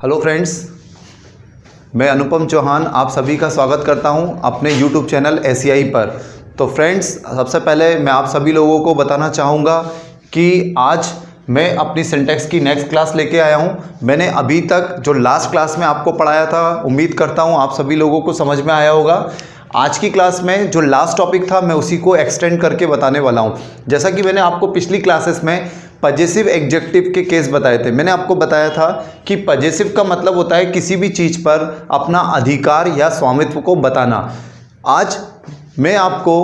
Hello friends, मैं अनुपम चौहान आप सभी का स्वागत करता हूं अपने यूट्यूब चैनल एसीआई पर। तो फ्रेंड्स, सबसे पहले मैं आप सभी लोगों को बताना चाहूँगा कि आज मैं अपनी सिंटैक्स की नेक्स्ट क्लास लेके आया हूं। मैंने अभी तक जो लास्ट क्लास में आपको पढ़ाया था, उम्मीद करता हूं आप सभी लोगों को समझ में आया होगा। आज की क्लास में जो लास्ट टॉपिक था मैं उसी को एक्सटेंड करके बताने वाला हूं। जैसा कि मैंने आपको पिछली क्लासेस में पजेसिव एडजेक्टिव के केस बताए थे। मैंने आपको बताया था कि पजेसिव का मतलब होता है किसी भी चीज़ पर अपना अधिकार या स्वामित्व को बताना। आज मैं आपको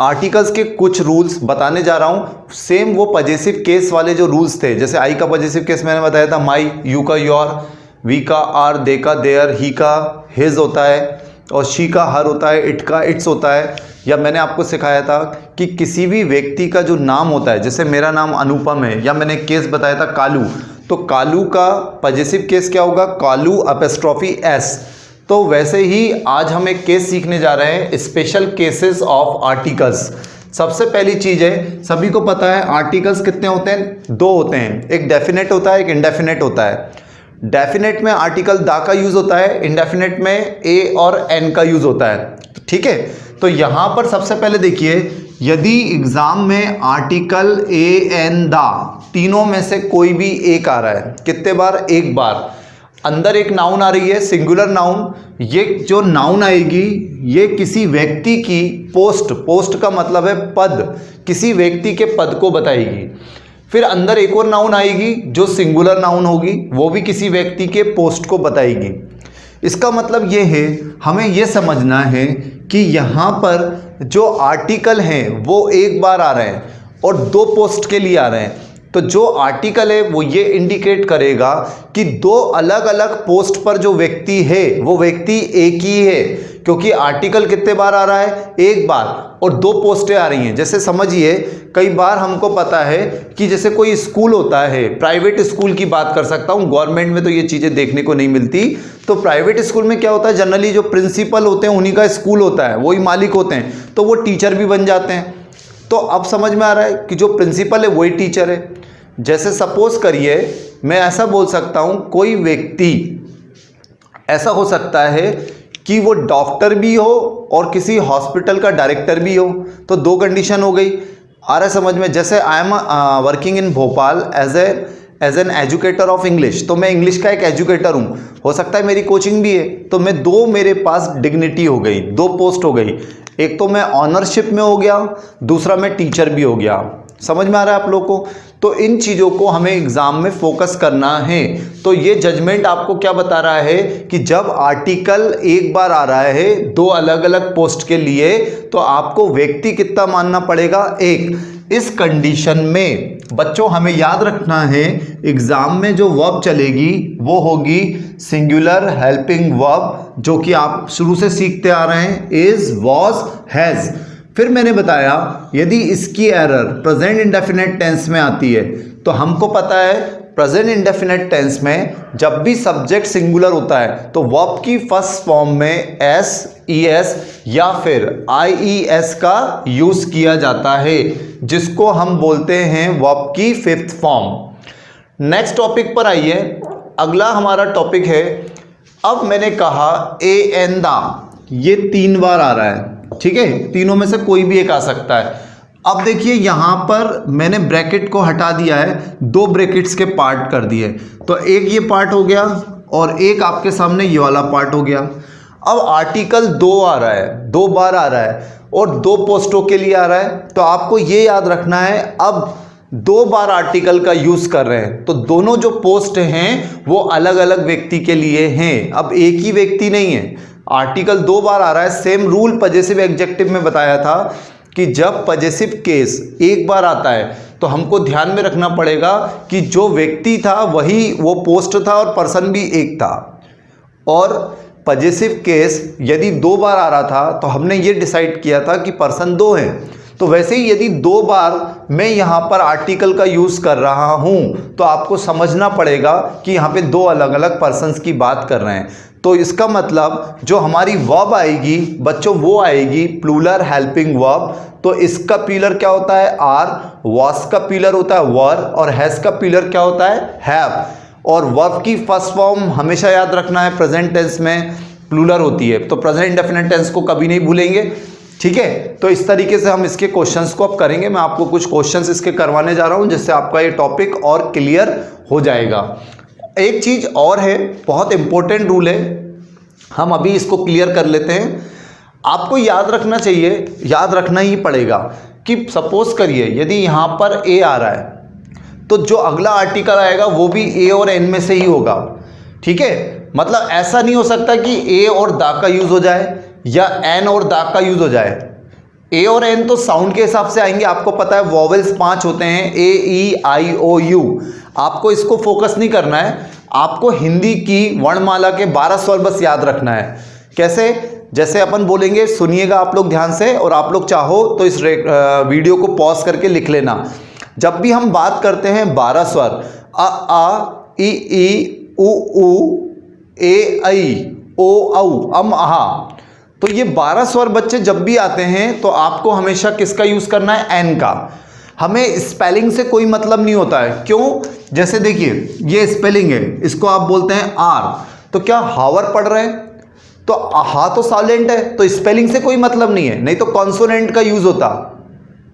आर्टिकल्स के कुछ रूल्स बताने जा रहा हूँ। सेम वो पजेसिव केस वाले जो रूल्स थे, जैसे आई का पजेसिव केस मैंने बताया था माई, यू का योर, वी का आर, दे का देयर, ही का हिज होता है और शी का हर होता है, इट का इट्स होता है। या मैंने आपको सिखाया था कि किसी भी व्यक्ति का जो नाम होता है, जैसे मेरा नाम अनुपम है, या मैंने केस बताया था कालू, तो कालू का पजेसिव केस क्या होगा? Kalu apostrophe S. तो वैसे ही आज हम एक केस सीखने जा रहे हैं, स्पेशल केसेस ऑफ आर्टिकल्स। सबसे पहली चीज़ है, सभी को पता है आर्टिकल्स कितने होते हैं? दो होते हैं, एक डेफिनेट होता है, एक इनडेफिनेट होता है। डेफिनेट में आर्टिकल दा का यूज होता है, इनडेफिनेट में ए और एन का यूज होता है। ठीक है, तो यहां पर सबसे पहले देखिए, यदि एग्जाम में आर्टिकल ए एन दा तीनों में से कोई भी एक आ रहा है, कितने बार? एक बार। अंदर एक नाउन आ रही है, सिंगुलर नाउन। ये जो नाउन आएगी ये किसी व्यक्ति की पोस्ट का मतलब है पद, किसी व्यक्ति के पद को बताएगी। फिर अंदर एक और नाउन आएगी जो सिंगुलर नाउन होगी, वो भी किसी व्यक्ति के पोस्ट को बताएगी। इसका मतलब ये है, हमें ये समझना है कि यहाँ पर जो आर्टिकल हैं वो एक बार आ रहे हैं और दो पोस्ट के लिए आ रहे हैं। तो जो आर्टिकल है वो ये इंडिकेट करेगा कि दो अलग अलग पोस्ट पर जो व्यक्ति है वो व्यक्ति एक ही है, क्योंकि आर्टिकल कितने बार आ रहा है? एक बार, और दो पोस्टें आ रही हैं। जैसे समझिए, कई बार हमको पता है कि जैसे कोई स्कूल होता है, प्राइवेट स्कूल की बात कर सकता हूँ, गवर्नमेंट में तो ये चीज़ें देखने को नहीं मिलती। तो प्राइवेट स्कूल में क्या होता है, जनरली जो प्रिंसिपल होते हैं उन्हीं का स्कूल होता है, वही मालिक होते हैं, तो वो टीचर भी बन जाते हैं। तो अब समझ में आ रहा है कि जो प्रिंसिपल है वही टीचर है। जैसे सपोज करिए, मैं ऐसा बोल सकता हूँ, कोई व्यक्ति ऐसा हो सकता है कि वो डॉक्टर भी हो और किसी हॉस्पिटल का डायरेक्टर भी हो। तो दो कंडीशन हो गई। आ रहा है समझ में? जैसे I am working in Bhopal as an educator of English, तो मैं इंग्लिश का एक एजुकेटर हूँ। हो सकता है मेरी कोचिंग भी है, तो मैं दो, मेरे पास डिग्निटी हो गई, दो पोस्ट हो गई। एक तो मैं ऑनरशिप में हो गया, दूसरा मैं टीचर भी हो गया। समझ में आ रहा है आप लोगों को? तो इन चीज़ों को हमें एग्जाम में फोकस करना है। तो ये जजमेंट आपको क्या बता रहा है कि जब आर्टिकल एक बार आ रहा है दो अलग अलग पोस्ट के लिए, तो आपको व्यक्ति कितना मानना पड़ेगा? एक। इस कंडीशन में बच्चों हमें याद रखना है, एग्जाम में जो वर्ब चलेगी वो होगी सिंगुलर हेल्पिंग वर्ब, जो कि आप शुरू से सीखते आ रहे हैं, इज, वॉज, हैज। फिर मैंने बताया यदि इसकी एरर प्रेजेंट इंडेफिनेट टेंस में आती है, तो हमको पता है प्रेजेंट इंडेफिनेट टेंस में जब भी सब्जेक्ट सिंगुलर होता है तो वर्ब की फर्स्ट फॉर्म में एस, ई एस या फिर आई ई एस का यूज किया जाता है, जिसको हम बोलते हैं वर्ब की फिफ्थ फॉर्म। नेक्स्ट टॉपिक पर आइए। अगला हमारा टॉपिक है, अब मैंने कहा ए एन दा, ये तीन बार आ रहा है। ठीक है, तीनों में से कोई भी एक आ सकता है। अब देखिए, यहां पर मैंने ब्रैकेट को हटा दिया है, दो ब्रैकेट्स के पार्ट कर दिए। तो एक ये पार्ट हो गया और एक आपके सामने ये वाला पार्ट हो गया। अब आर्टिकल दो आ रहा है, दो बार आ रहा है और दो पोस्टों के लिए आ रहा है। तो आपको ये याद रखना है, अब दो बार आर्टिकल का यूज कर रहे हैं तो दोनों जो पोस्ट हैं वो अलग अलग व्यक्ति के लिए हैं, अब एक ही व्यक्ति नहीं है। आर्टिकल दो बार आ रहा है। सेम रूल पजेसिव एडजेक्टिव में बताया था कि जब पजेसिव केस एक बार आता है तो हमको ध्यान में रखना पड़ेगा कि जो व्यक्ति था वही वो पोस्ट था और पर्सन भी एक था। और पजेसिव केस यदि दो बार आ रहा था तो हमने ये डिसाइड किया था कि पर्सन दो हैं। तो वैसे ही यदि दो बार मैं यहाँ पर आर्टिकल का यूज़ कर रहा हूँ तो आपको समझना पड़ेगा कि यहाँ पे दो अलग अलग पर्सन्स की बात कर रहे हैं। तो इसका मतलब जो हमारी वर्ब आएगी बच्चों, वो आएगी प्लूरल हेल्पिंग वर्ब। तो इसका प्लूरल क्या होता है? आर, वास का प्लूरल होता है वर, और हैज का प्लूरल क्या होता है? हैव। और वर्ब की फर्स्ट फॉर्म हमेशा याद रखना है, प्रेजेंट टेंस में प्लूरल होती है, तो प्रेजेंट इंडेफिनिट टेंस को कभी नहीं भूलेंगे। ठीक है, तो इस तरीके से हम इसके क्वेश्चंस को अब करेंगे। मैं आपको कुछ क्वेश्चंस इसके करवाने जा रहा हूं जिससे आपका ये टॉपिक और क्लियर हो जाएगा। एक चीज और है, बहुत इंपॉर्टेंट रूल है, हम अभी इसको क्लियर कर लेते हैं। आपको याद रखना चाहिए, याद रखना ही पड़ेगा कि सपोज करिए यदि यहां पर ए आ रहा है तो जो अगला आर्टिकल आएगा वो भी ए और एन में से ही होगा। ठीक है, मतलब ऐसा नहीं हो सकता कि ए और दा का यूज हो जाए या एन और दा का यूज हो जाए। ए और एन तो साउंड के हिसाब से आएंगे, आपको पता है वॉवेल्स 5 होते हैं, ए ई आई ओ यू। आपको इसको फोकस नहीं करना है, आपको हिंदी की वर्णमाला के 12 स्वर बस याद रखना है। कैसे? जैसे अपन बोलेंगे, सुनिएगा आप लोग ध्यान से, और आप लोग चाहो तो इस वीडियो को पॉज करके लिख लेना। जब भी हम बात करते हैं 12 स्वर, अ आ ई उ ऊ ए ऐ ओ औ अम आहा, तो ये 12 स्वर बच्चे जब भी आते हैं तो आपको हमेशा किसका यूज करना है? एन का। हमें स्पेलिंग से कोई मतलब नहीं होता है। क्यों? जैसे देखिए ये स्पेलिंग है, इसको आप बोलते हैं आर, तो क्या हावर पढ़ रहे हैं? तो हा तो साइलेंट है, तो स्पेलिंग से कोई मतलब नहीं है। नहीं तो कॉन्सोनेंट का यूज होता,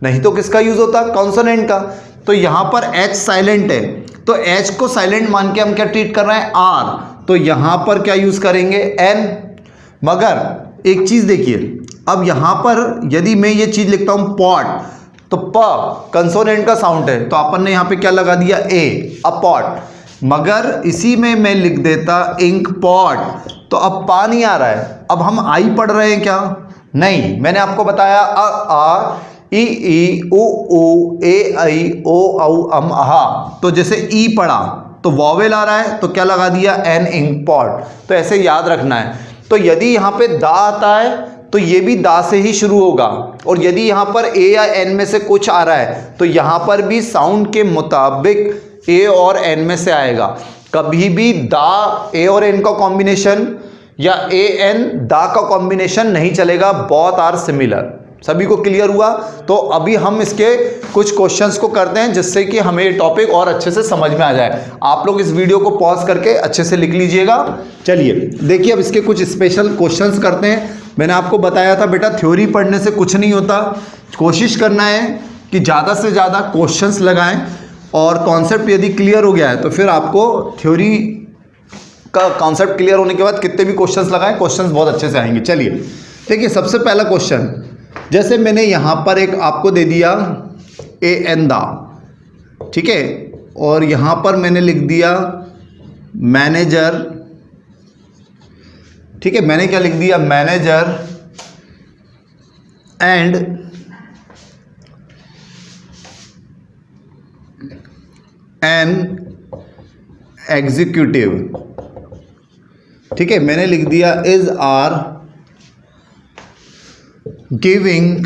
नहीं तो किसका यूज होता? कॉन्सोनेंट का। तो यहां पर एच साइलेंट है, तो एच को साइलेंट मान के हम क्या ट्रीट कर रहे हैं? आर, तो यहां पर क्या यूज करेंगे? एन। मगर एक चीज देखिए, अब यहां पर यदि मैं ये चीज लिखता हूं पॉट, तो प कंसोनेंट का साउंड है, तो अपन ने यहां पे क्या लगा दिया? ए, अ पॉट। मगर इसी में मैं लिख देता इंक पॉट, तो अब पा नहीं आ रहा है। अब हम आई पढ़ रहे हैं क्या? नहीं, मैंने आपको बताया अ आ ई ई उ ऊ ए ऐ ओ औ अम आहा, तो जैसे ई पढ़ा तो वॉवेल आ रहा है, तो क्या लगा दिया? N, ink pot. तो ऐसे याद रखना है। तो यदि यहां पे दा आता है तो ये भी दा से ही शुरू होगा, और यदि यहां पर ए या एन में से कुछ आ रहा है तो यहां पर भी साउंड के मुताबिक ए और एन में से आएगा। कभी भी दा ए और एन का कॉम्बिनेशन या ए एन दा का कॉम्बिनेशन नहीं चलेगा। Both are similar. सभी को क्लियर हुआ? तो अभी हम इसके कुछ क्वेश्चंस को करते हैं जिससे कि हमें ये टॉपिक और अच्छे से समझ में आ जाए। आप लोग इस वीडियो को पॉज करके अच्छे से लिख लीजिएगा। चलिए देखिए, अब इसके कुछ स्पेशल क्वेश्चंस करते हैं। मैंने आपको बताया था बेटा, थ्योरी पढ़ने से कुछ नहीं होता। कोशिश करना है कि ज़्यादा से ज़्यादा क्वेश्चंस लगाएं, और कॉन्सेप्ट यदि क्लियर हो गया है तो फिर आपको थ्योरी का कॉन्सेप्ट क्लियर होने के बाद कितने भी क्वेश्चंस लगाएं, क्वेश्चंस बहुत अच्छे से आएंगे। चलिए देखिए, सबसे पहला क्वेश्चन, जैसे मैंने यहां पर एक आपको दे दिया ए एन दा, ठीक है, और यहां पर मैंने लिख दिया मैनेजर। ठीक है, मैंने क्या लिख दिया? Manager and an executive. ठीक है, मैंने लिख दिया is are giving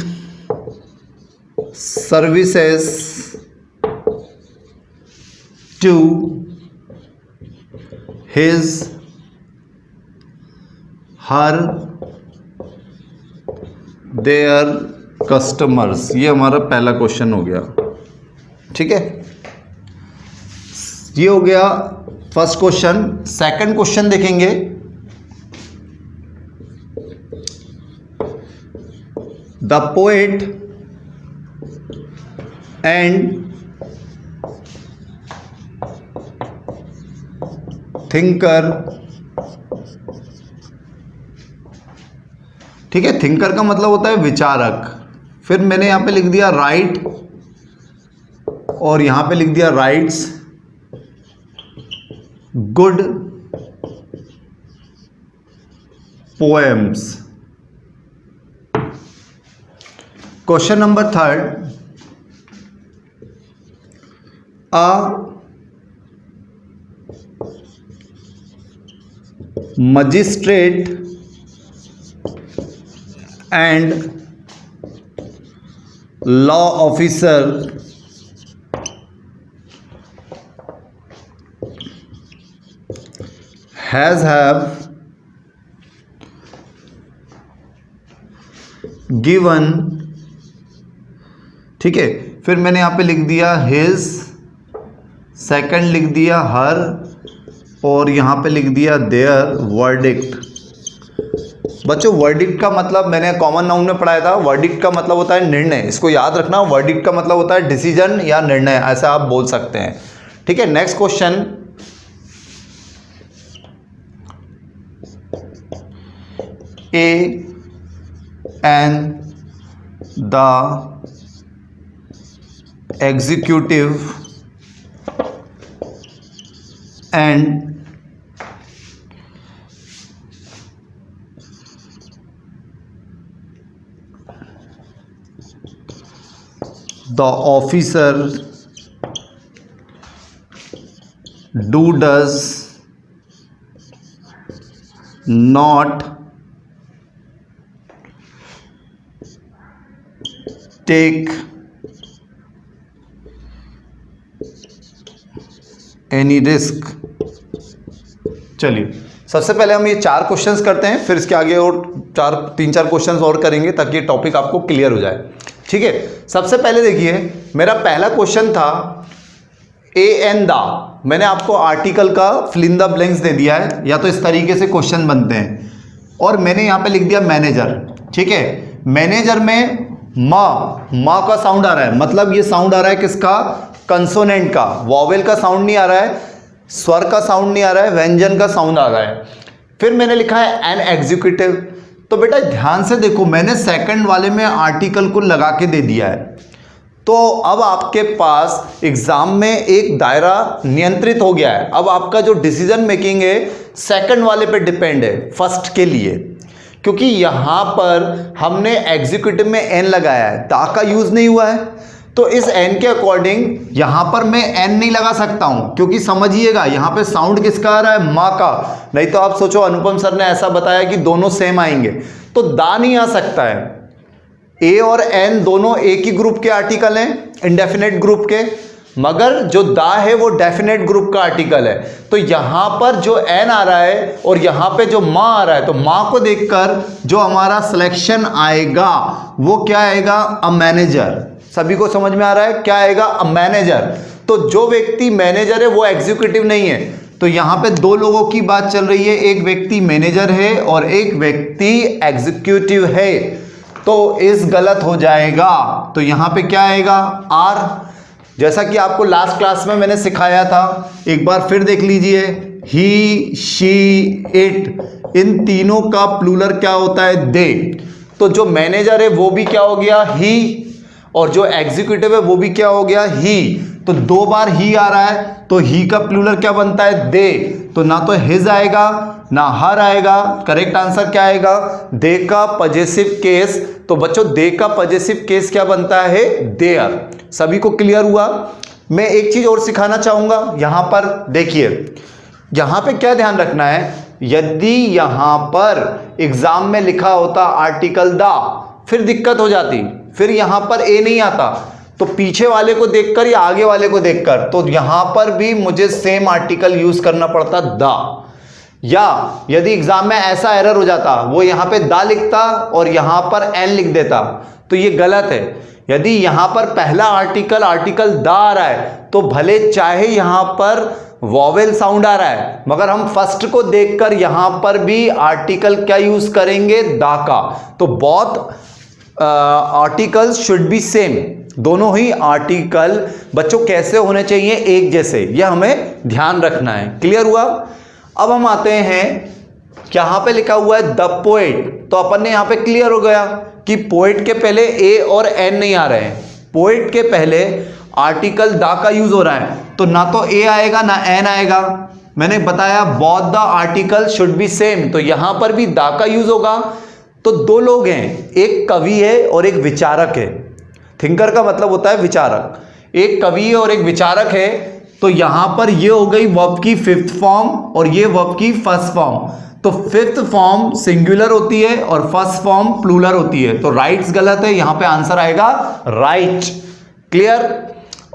services to his her their customers. ये हमारा पहला क्वेश्चन हो गया। ठीक है, ये हो गया फर्स्ट क्वेश्चन। सेकंड क्वेश्चन देखेंगे, द पोएट एंड थिंकर। ठीक है, थिंकर का मतलब होता है विचारक। फिर मैंने यहां पे लिख दिया राइट, और यहां पे लिख दिया rights good poems. Question number third, a magistrate and law officer has have given. ठीक है, फिर मैंने यहां पे लिख दिया हिज, सेकंड लिख दिया हर, और यहाँ पे लिख दिया देयर वर्डिक्ट। बच्चों वर्डिक्ट का मतलब मैंने कॉमन नाउन में पढ़ाया था, वर्डिक्ट का मतलब होता है निर्णय, इसको याद रखना। वर्डिक्ट का मतलब होता है डिसीजन या निर्णय, ऐसा आप बोल सकते हैं। ठीक है, next question, A and the executive and the officer does not take any risk। चलिए सबसे पहले हम ये 4 क्वेश्चंस करते हैं, फिर इसके आगे और 3-4 क्वेश्चंस और करेंगे ताकि ये टॉपिक आपको क्लियर हो जाए। ठीक है, सबसे पहले देखिए मेरा पहला क्वेश्चन था ए एंड द। मैंने आपको आर्टिकल का फिल इन द ब्लैंक्स दे दिया है, या तो इस तरीके से क्वेश्चन बनते हैं, और मैंने यहाँ पे लिख दिया मैनेजर। ठीक है, मैनेजर में माँ का साउंड आ रहा है, मतलब ये साउंड आ रहा है किसका, कंसोनेंट का, वॉवेल का साउंड नहीं आ रहा है, स्वर का साउंड नहीं आ रहा है, व्यंजन का साउंड आ रहा है। फिर मैंने लिखा है एन एग्जीक्यूटिव। तो बेटा ध्यान से देखो, मैंने सेकंड वाले में आर्टिकल को लगा के दे दिया है, तो अब आपके पास एग्जाम में एक दायरा नियंत्रित हो गया है। अब आपका जो डिसीजन मेकिंग है सेकंड वाले पे डिपेंड है फर्स्ट के लिए, क्योंकि यहां पर हमने एग्जीक्यूटिव में एन लगाया है, दा का यूज नहीं हुआ है, तो इस एन के अकॉर्डिंग यहां पर मैं एन नहीं लगा सकता हूं, क्योंकि समझिएगा यहां पे साउंड किसका आ रहा है, माँ का। नहीं तो आप सोचो अनुपम सर ने ऐसा बताया कि दोनों सेम आएंगे, तो दा नहीं आ सकता है। ए और एन दोनों एक ही ग्रुप के आर्टिकल हैं, इंडेफिनेट ग्रुप के, मगर जो दा है वो डेफिनेट ग्रुप का आर्टिकल है। तो यहां पर जो एन आ रहा है और यहां पे जो माँ आ रहा है, तो माँ को देखकर जो हमारा सिलेक्शन आएगा वो क्या आएगा, अ मैनेजर। सभी को समझ में आ रहा है क्या आएगा, अ मैनेजर। तो जो व्यक्ति मैनेजर है वो एग्जीक्यूटिव नहीं है, तो यहां पे 2 लोगों की बात चल रही है, एक व्यक्ति मैनेजर है और एक व्यक्ति एग्जीक्यूटिव है, तो इस गलत हो जाएगा। तो यहां पे क्या आएगा, आर। जैसा कि आपको लास्ट क्लास में मैंने सिखाया था, एक बार फिर देख लीजिए, ही, शी, इट, इन तीनों का प्लूरल क्या होता है, दे। तो जो मैनेजर है वो भी क्या हो गया, ही, और जो एग्जीक्यूटिव है वो भी क्या हो गया, ही। तो 2 बार ही आ रहा है, तो ही का प्लूरल क्या बनता है, दे। तो ना तो हिज आएगा ना हर आएगा, करेक्ट आंसर क्या आएगा, दे का पजेसिव केस। तो बच्चों दे का पजेसिव केस क्या बनता है, देयर। सभी को क्लियर हुआ। मैं एक चीज और सिखाना चाहूंगा, यहां पर देखिए, यहां पे क्या ध्यान रखना है, यदि यहां पर एग्जाम में लिखा होता आर्टिकल दा, फिर दिक्कत हो जाती, फिर यहां पर ए नहीं आता, तो पीछे वाले को देखकर या आगे वाले को देखकर, तो यहां पर भी मुझे सेम आर्टिकल यूज करना पड़ता दा। या यदि एग्जाम में ऐसा एरर हो जाता, वो यहां पे दा लिखता और यहां पर एन लिख देता, तो ये गलत है। यदि यहां पर पहला आर्टिकल दा आ रहा है, तो भले चाहे यहां पर वॉवेल साउंड आ रहा है, मगर हम फर्स्ट को देखकर यहां पर भी आर्टिकल क्या यूज करेंगे, दा का। तो both articles should be same, दोनों ही आर्टिकल बच्चों कैसे होने चाहिए, एक जैसे, यह हमें ध्यान रखना है। क्लियर हुआ। अब हम आते हैं, यहां पे लिखा हुआ है द पोएट, तो अपन ने यहां पे क्लियर हो गया कि पोएट के पहले ए और एन नहीं आ रहे हैं, पोएट के पहले आर्टिकल दा का यूज हो रहा है, तो ना तो ए आएगा ना एन आएगा। मैंने बताया both the article should be same, तो यहां पर भी दा का यूज होगा। तो 2 लोग हैं, एक कवि है और एक विचारक है। थिंकर का मतलब होता है विचारक, एक कवि है और एक विचारक है। तो यहां पर ये हो गई वर्ब की 5th फॉर्म और ये वर्ब की 1st फॉर्म। तो 5th फॉर्म सिंगुलर होती है और 1st फॉर्म प्लूरल होती है, तो राइट्स गलत है, यहां पे आंसर आएगा राइट। क्लियर।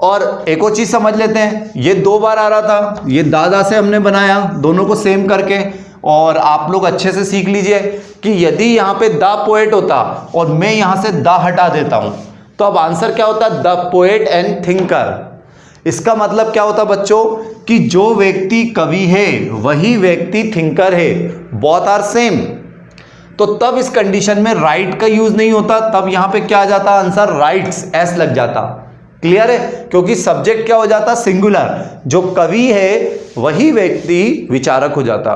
और एक और चीज समझ लेते हैं, ये 2 बार आ रहा था, ये दादा से हमने बनाया दोनों को सेम करके, और आप लोग अच्छे से सीख लीजिए कि यदि यहां पे द पोएट होता और मैं यहां से द हटा देता हूं, तो अब आंसर क्या होता, द पोएट एंड थिंकर। इसका मतलब क्या होता बच्चों कि जो व्यक्ति कवि है वही व्यक्ति थिंकर है, बोथ आर सेम। तो तब इस कंडीशन में राइट का यूज नहीं होता, तब यहां पे क्या आ जाता आंसर, राइट्स, एस लग जाता। क्लियर है, क्योंकि सब्जेक्ट क्या हो जाता, सिंगुलर, जो कवि है वही व्यक्ति विचारक हो जाता।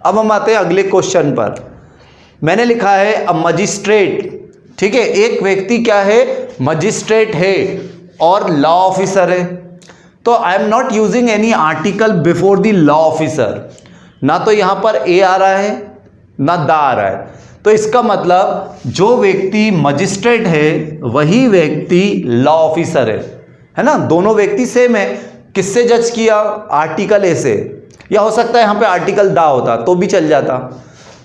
अब हम आते हैं अगले क्वेश्चन पर। मैंने लिखा है अ मजिस्ट्रेट, ठीक है, एक व्यक्ति क्या है, मजिस्ट्रेट है और लॉ ऑफिसर है। तो I am not using any article before the law officer, ना तो यहां पर ए आ रहा है ना दा आ रहा है। तो इसका मतलब जो व्यक्ति मजिस्ट्रेट है वही व्यक्ति लॉ ऑफिसर है ना, दोनों व्यक्ति सेम है। किससे जज किया, आर्टिकल ए से, या हो सकता है यहां पे आर्टिकल दा होता तो भी चल जाता।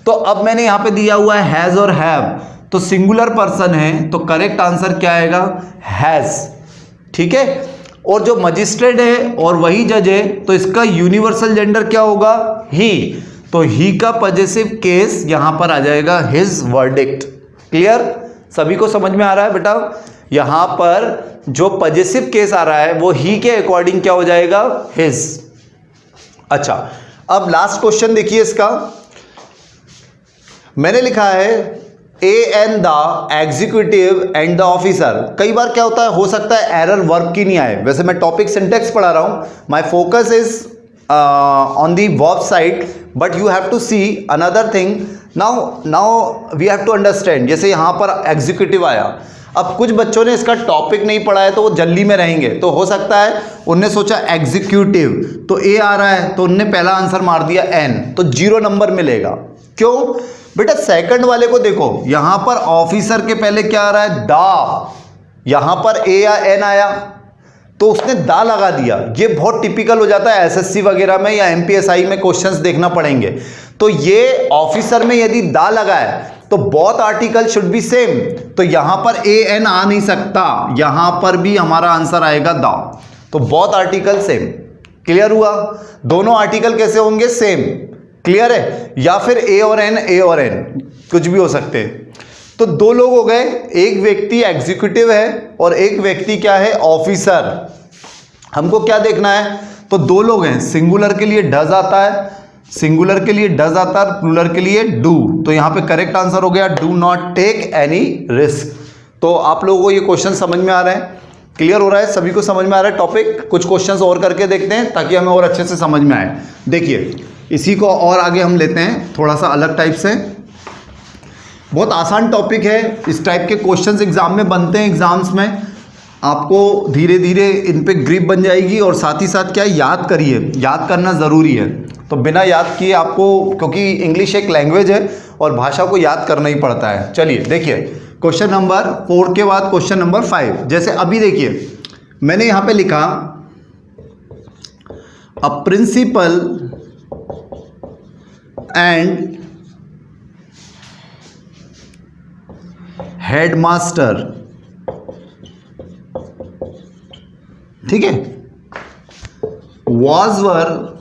तो अब मैंने यहां पे दिया हुआ है हैज और हैव, तो सिंगुलर पर्सन है तो करेक्ट आंसर क्या आएगा, हैज। ठीक है, और जो मजिस्ट्रेट है और वही जज है तो इसका यूनिवर्सल जेंडर क्या होगा, ही। तो ही का पॉजेसिव केस यहां पर आ जाएगा हिज वर्डिक्ट। क्लियर, सभी को समझ में आ रहा है बेटा, यहां पर जो पॉजेसिव केस आ रहा है वो ही के अकॉर्डिंग क्या हो जाएगा, हिज। अच्छा, अब लास्ट क्वेश्चन देखिए इसका। मैंने लिखा है A and the executive and the officer. कई बार क्या होता है, हो सकता है एरर वर्ब की नहीं आए, वैसे मैं टॉपिक सिंटेक्स पढ़ा रहा हूं, my focus is on the verb side, but you have to see another thing. Now we have to understand, जैसे यहां पर एग्जीक्यूटिव आया, अब कुछ बच्चों ने इसका टॉपिक नहीं पढ़ा है तो वो जल्दी में रहेंगे, तो हो सकता है उनने सोचा एग्जीक्यूटिव तो ए आ रहा है तो उनने पहला आंसर मार दिया एन, तो 0 नंबर मिलेगा। क्यों बेटा, सेकंड वाले को देखो, यहां पर ऑफिसर के पहले क्या आ रहा है, दा, यहां पर ए या एन आया तो उसने दा लगा दिया। ये बहुत टिपिकल हो जाता है एसएससी वगैरह में या एमपीएसआई में, क्वेश्चंस देखना पड़ेंगे। तो ये ऑफिसर में यदि दा लगा है तो both article should be same, तो यहां पर ए एन आ नहीं सकता, यहां पर भी हमारा आंसर आएगा दा, तो बोथ आर्टिकल सेम। क्लियर हुआ, दोनों आर्टिकल कैसे होंगे, सेम। क्लियर है, या फिर ए और एन कुछ भी हो सकते हैं। तो दो लोग हो गए, एक व्यक्ति एग्जीक्यूटिव है और एक व्यक्ति क्या है, ऑफिसर। हमको क्या देखना है, तो दो लोग हैं, सिंगुलर के लिए डज आता है, सिंगुलर के लिए डज आता है, प्लूरल के लिए डू। तो यहां पे करेक्ट आंसर हो गया do not take any risk. तो आप लोगों को ये क्वेश्चन समझ में आ रहा है, क्लियर हो रहा है, सभी को समझ में आ रहा है टॉपिक। कुछ क्वेश्चंस और करके देखते हैं ताकि हमें और अच्छे से समझ में आए। देखिए इसी को और आगे हम लेते हैं थोड़ा सा अलग टाइप से, बहुत आसान टॉपिक है। इस टाइप के क्वेश्चंस एग्जाम में बनते हैं, एग्जाम्स में आपको धीरे धीरे इन पे ग्रिप बन जाएगी, और साथ ही साथ क्या याद करिए, याद करना ज़रूरी है। तो बिना याद किए आपको, क्योंकि इंग्लिश एक लैंग्वेज है और भाषा को याद करना ही पड़ता है। चलिए देखिए क्वेश्चन नंबर 4 के बाद क्वेश्चन नंबर 5। जैसे अभी देखिए मैंने यहाँ पे लिखा अ प्रिंसिपल एंड हेडमास्टर, ठीक है, were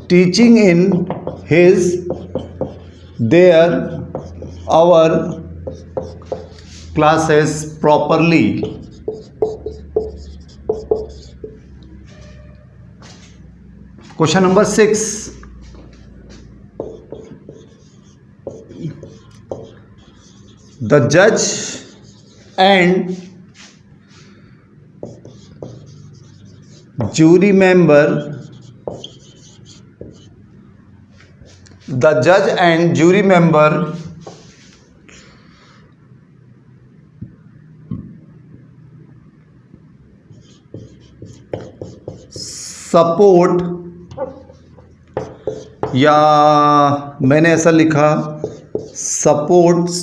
teaching in their our classes properly. Question number 6, the judge and jury member, the judge and jury member support, या मैंने ऐसा लिखा supports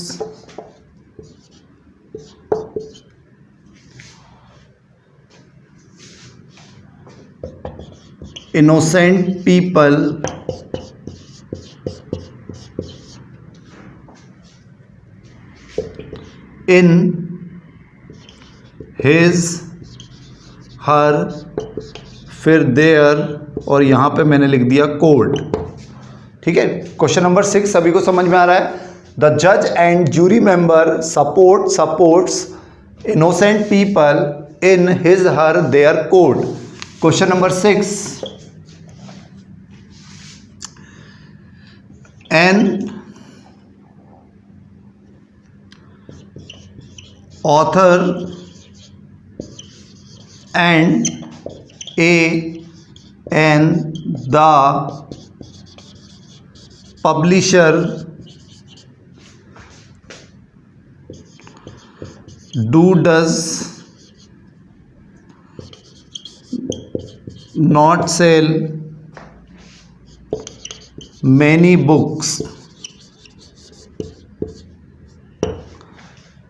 innocent people in his her, फिर देयर, और यहां पे मैंने लिख दिया कोर्ट। ठीक है, क्वेश्चन नंबर 6 सभी को समझ में आ रहा है। द जज and jury member supports innocent people in his her their court. Question number 6. An author and the publisher does not sell many books.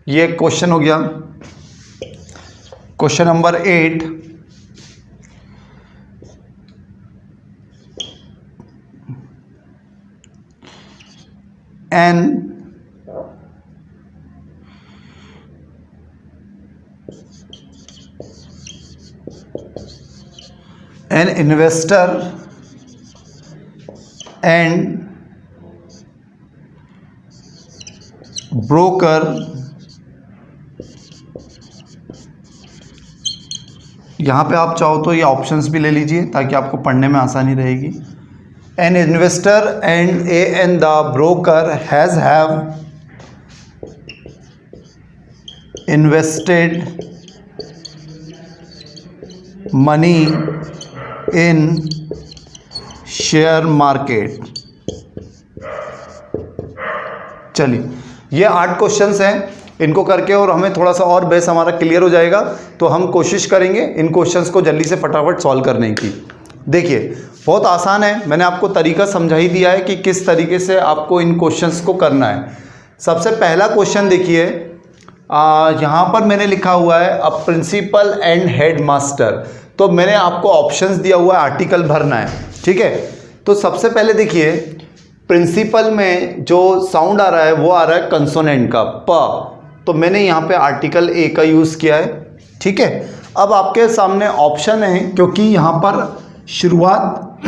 ये क्वेश्चन हो गया। Question number 8, an investor and broker यहाँ पे आप चाहो तो ये ऑप्शंस भी ले लीजिए ताकि आपको पढ़ने में आसानी रहेगी। An investor and the broker have invested money in share market। चलिए, ये 8 क्वेश्चंस हैं, इनको करके और हमें थोड़ा सा और बेस हमारा क्लियर हो जाएगा, तो हम कोशिश करेंगे इन क्वेश्चंस को जल्दी से फटाफट सॉल्व करने की। देखिए, बहुत आसान है, मैंने आपको तरीका समझा ही दिया है कि किस तरीके से आपको इन क्वेश्चंस को करना है। सबसे पहला क्वेश्चन देखिए, यहाँ पर मैंने लिखा हुआ है अ प्रिंसिपल एंड हेड मास्टर। तो मैंने आपको ऑप्शंस दिया हुआ है, आर्टिकल भरना है, ठीक है। तो सबसे पहले देखिए, प्रिंसिपल में जो साउंड आ रहा है वो आ रहा है कंसोनेंट का प, तो मैंने यहाँ पे आर्टिकल ए का यूज़ किया है, ठीक है। अब आपके सामने ऑप्शन है, क्योंकि यहाँ पर शुरुआत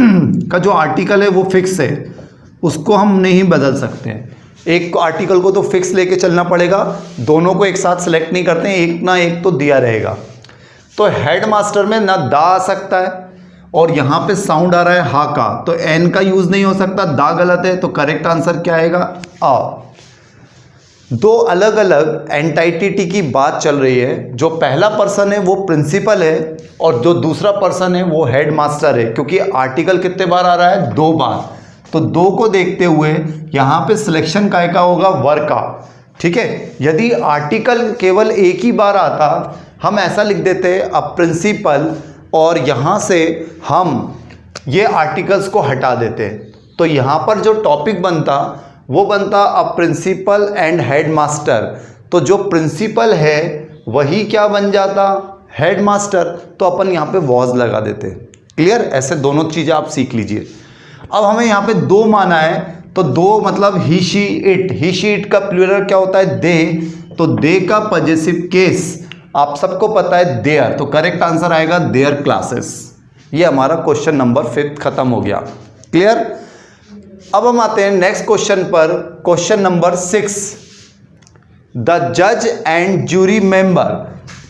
का जो आर्टिकल है वो फिक्स है, उसको हम नहीं बदल सकते हैं। एक आर्टिकल को तो फिक्स लेके चलना पड़ेगा, दोनों को एक साथ सेलेक्ट नहीं करते हैं, एक ना एक तो दिया रहेगा। तो हेड मास्टर में ना दा आ सकता है, और यहाँ पे साउंड आ रहा है हा का, तो एन का यूज़ नहीं हो सकता, दा गलत है, तो करेक्ट आंसर क्या आएगा? आ। दो अलग अलग एंटाइटी की बात चल रही है, जो पहला पर्सन है वो प्रिंसिपल है और जो दूसरा पर्सन है वो हेड मास्टर है, क्योंकि आर्टिकल कितने बार आ रहा है? 2 बार। तो 2 को देखते हुए यहाँ पे सिलेक्शन काय का होगा? वर का, ठीक है। यदि आर्टिकल केवल एक ही बार आता, हम ऐसा लिख देते अ प्रिंसिपल, और यहाँ से हम ये आर्टिकल्स को हटा देते, तो यहाँ पर जो टॉपिक बनता वो बनता अ प्रिंसिपल एंड हेड मास्टर। तो जो प्रिंसिपल है वही क्या बन जाता? Head master. तो अपन यहाँ पे वॉज लगा देते। क्लियर? ऐसे दोनों चीज़ें आप सीख लीजिए। अब हमें यहाँ पे 2 माना है, तो 2 मतलब ही she it. He she it का प्लूरल क्या होता है? दे। तो दे का पॉजेसिव केस आप सबको पता है देयर, तो करेक्ट आंसर आएगा देयर क्लासेस। ये हमारा क्वेश्चन नंबर 5 खत्म हो गया। क्लियर? अब हम आते हैं नेक्स्ट क्वेश्चन पर, क्वेश्चन नंबर 6, द जज एंड जूरी मेंबर।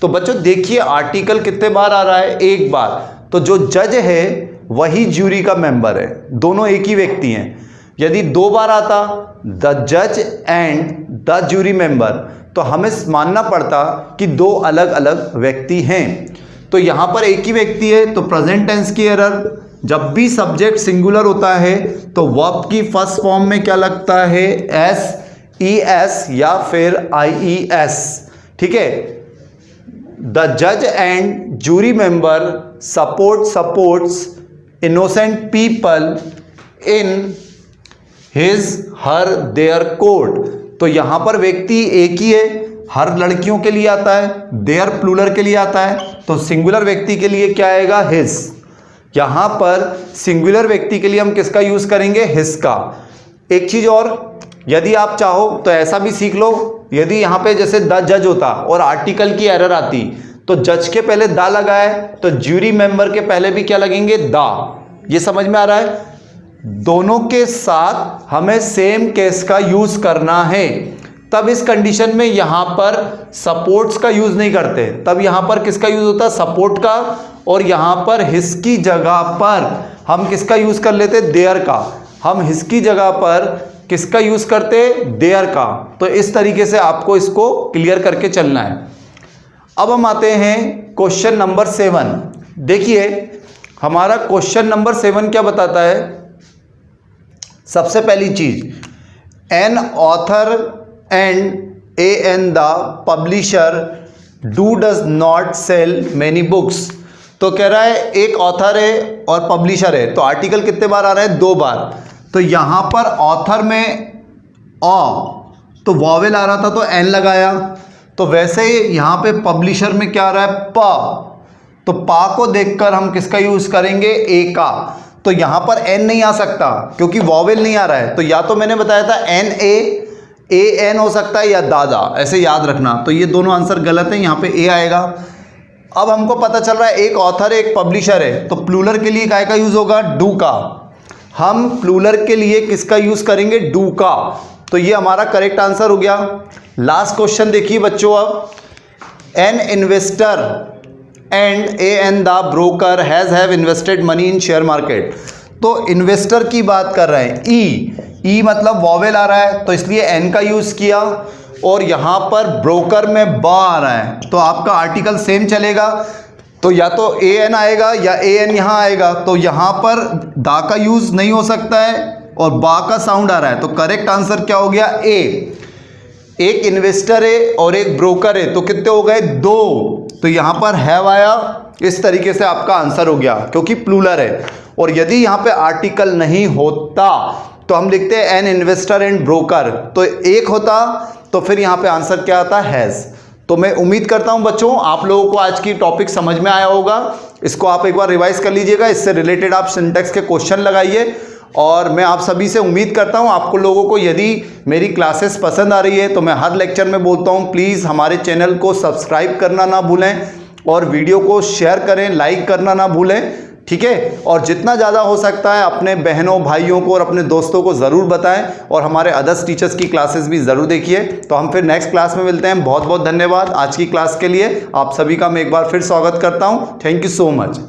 तो बच्चों देखिए, आर्टिकल कितने बार आ रहा है? 1 बार। तो जो जज है वही जूरी का मेंबर है, दोनों एक ही व्यक्ति हैं। यदि 2 बार आता द जज एंड द जूरी मेंबर, तो हमें मानना पड़ता कि 2 अलग अलग व्यक्ति हैं। तो यहाँ पर एक ही व्यक्ति है, तो प्रेजेंट टेंस की एरर। जब भी सब्जेक्ट सिंगुलर होता है तो वर्ब की फर्स्ट फॉर्म में क्या लगता है? एस, ई एस या फिर आई ई एस, ठीक है। द जज and jury member supports innocent people in his her their court. तो यहां पर व्यक्ति एक ही है, हर लड़कियों के लिए आता है, देयर प्लूरल के लिए आता है, तो सिंगुलर व्यक्ति के लिए क्या आएगा? हिज। यहां पर सिंगुलर व्यक्ति के लिए हम किसका यूज करेंगे? हिज का। एक चीज और, यदि आप चाहो तो ऐसा भी सीख लो, यदि यहां पे जैसे द जज होता और आर्टिकल की एरर आती, तो जज के पहले दा लगा है, तो जूरी मेंबर के पहले भी क्या लगेंगे? दा। ये समझ में आ रहा है? दोनों के साथ हमें सेम केस का यूज करना है, तब इस कंडीशन में यहां पर सपोर्ट्स का यूज नहीं करते, तब यहां पर किसका यूज होता है, सपोर्ट का, और यहां पर हिस की जगह पर हम किसका यूज कर लेते, देयर का। हम हिस की जगह पर किसका यूज करते, देयर का। तो इस तरीके से आपको इसको क्लियर करके चलना है। अब हम आते हैं क्वेश्चन नंबर 7। देखिए हमारा क्वेश्चन नंबर 7 क्या बताता है। सबसे पहली चीज, an author and an the publisher does not sell many books. तो कह रहा है एक ऑथर है और पब्लिशर है, तो आर्टिकल कितने बार आ रहा है, 2 बार। तो यहां पर ऑथर में तो वॉवेल आ रहा था तो एन लगाया, तो वैसे ही यहां पे पब्लिशर में क्या आ रहा है, प। तो पा को देखकर हम किसका यूज करेंगे, ए का। तो यहां पर एन नहीं आ सकता क्योंकि वॉवेल नहीं आ रहा है, तो या तो मैंने बताया था एन ए एन हो सकता है, या दादा, ऐसे याद रखना। तो ये दोनों आंसर गलत है, यहां पे ए आएगा। अब हमको पता चल रहा है एक ऑथर है एक पब्लिशर है, तो प्लूरल के लिए काय का यूज होगा, डू का। हम प्लूरल के लिए किसका यूज करेंगे, डू का। तो ये हमारा करेक्ट आंसर हो गया। लास्ट क्वेश्चन देखिए बच्चों, अब an investor and an the broker have invested money in share market. तो इन्वेस्टर की बात कर रहे हैं, ई मतलब वॉवेल आ रहा है तो इसलिए एन का यूज किया, और यहां पर ब्रोकर में बा आ रहा है, तो आपका आर्टिकल सेम चलेगा। तो या तो ए एन आएगा या ए एन यहां आएगा, तो यहां पर दा का यूज नहीं हो सकता है और बा का साउंड आ रहा है, तो करेक्ट आंसर क्या हो गया, ए। एक इन्वेस्टर है और एक ब्रोकर है, तो कितने हो गए, 2। तो यहां पर हैव आया, इस तरीके से आपका आंसर हो गया क्योंकि प्लूरल है। और यदि यहां पे आर्टिकल नहीं होता तो हम लिखते हैं एन इन्वेस्टर एंड ब्रोकर, तो एक होता, तो फिर यहां पे आंसर क्या आता है, हैज। तो मैं उम्मीद करता हूं बच्चों आप लोगों को आज की टॉपिक समझ में आया होगा। इसको आप एक बार रिवाइज कर लीजिएगा, इससे रिलेटेड आप सिंटेक्स के क्वेश्चन लगाइए। और मैं आप सभी से उम्मीद करता हूं आपको लोगों को यदि मेरी क्लासेस पसंद आ रही है, तो मैं हर लेक्चर में बोलता हूं प्लीज़ हमारे चैनल को सब्सक्राइब करना ना भूलें और वीडियो को शेयर करें, लाइक करना ना भूलें, ठीक है। और जितना ज़्यादा हो सकता है अपने बहनों भाइयों को और अपने दोस्तों को ज़रूर बताएं, और हमारे अदर्स टीचर्स की क्लासेस भी ज़रूर देखिए। तो हम फिर नेक्स्ट क्लास में मिलते हैं। बहुत बहुत धन्यवाद आज की क्लास के लिए। आप सभी का मैं एक बार फिर स्वागत करता हूँ। Thank you so much.